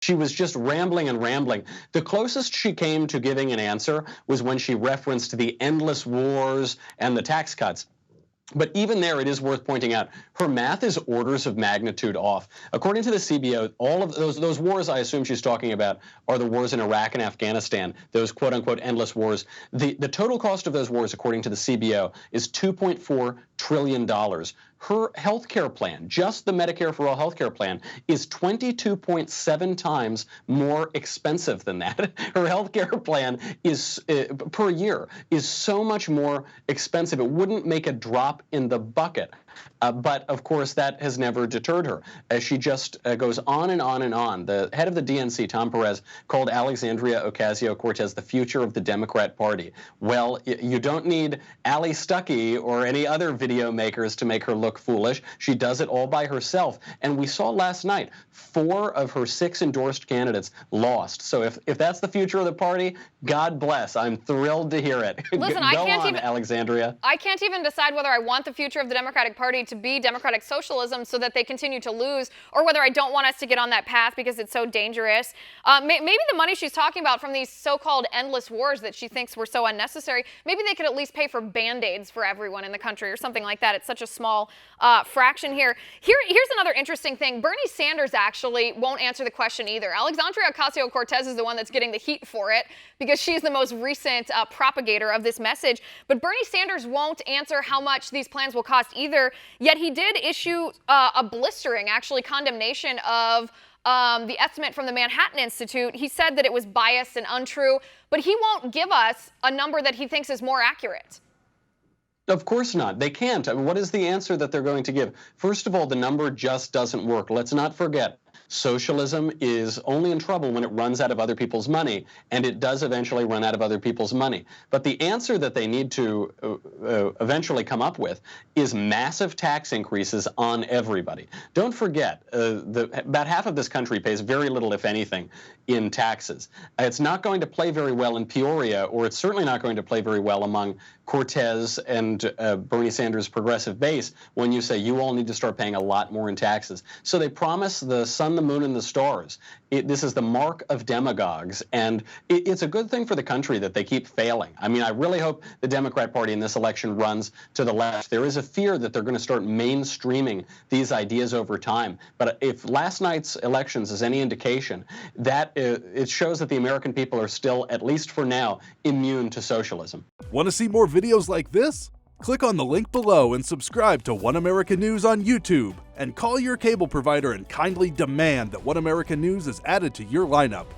She was just rambling and rambling. The closest she came to giving an answer was when she referenced the endless wars and the tax cuts. But even there, it is worth pointing out, her math is orders of magnitude off. According to the CBO, all of those wars I assume she's talking about are the wars in Iraq and Afghanistan, those quote-unquote endless wars. The total cost of those wars, according to the CBO, is $2.4 trillion. Her health care plan, just the Medicare for All health care plan, is 22.7 times more expensive than that. Her health care plan is per year is so much more expensive. It wouldn't make a drop in the bucket. But of course, that has never deterred her. She just goes on and on and on. The head of the DNC, Tom Perez, called Alexandria Ocasio-Cortez the future of the Democrat Party. Well, you don't need Ali Stuckey or any other video makers to make her look foolish. She does it all by herself. And we saw last night, 4 of her 6 endorsed candidates lost. So if that's the future of the party, God bless. I'm thrilled to hear it. Listen, Alexandria. I can't even decide whether I want the future of the Democratic Party to be democratic socialism so that they continue to lose, or whether I don't want us to get on that path because it's so dangerous. Maybe the money she's talking about from these so-called endless wars that she thinks were so unnecessary, maybe they could at least pay for Band-Aids for everyone in the country or something like that. It's such a small fraction here. Here's another interesting thing. Bernie Sanders actually won't answer the question either. Alexandria Ocasio-Cortez is the one that's getting the heat for it because she's the most recent propagator of this message. But Bernie Sanders won't answer how much these plans will cost either. Yet he did issue a blistering, actually, condemnation of the estimate from the Manhattan Institute. He said that it was biased and untrue, but he won't give us a number that he thinks is more accurate. Of course not. They can't. I mean, what is the answer that they're going to give? First of all, the number just doesn't work. Let's not forget, socialism is only in trouble when it runs out of other people's money, and it does eventually run out of other people's money. But the answer that they need to eventually come up with is massive tax increases on everybody. Don't forget, about half of this country pays very little, if anything, in taxes. It's not going to play very well in Peoria, or it's certainly not going to play very well among Cortez and Bernie Sanders' progressive base when you say you all need to start paying a lot more in taxes. So they promise the sun, the moon, and the stars. This is the mark of demagogues, and it's a good thing for the country that they keep failing. I mean, I really hope the Democrat Party in this election runs to the left. There is a fear that they're going to start mainstreaming these ideas over time. But if last night's elections is any indication, that it shows that the American people are still, at least for now, immune to socialism. Want to see more videos like this? Click on the link below and subscribe to One American News on YouTube, and call your cable provider and kindly demand that One American News is added to your lineup.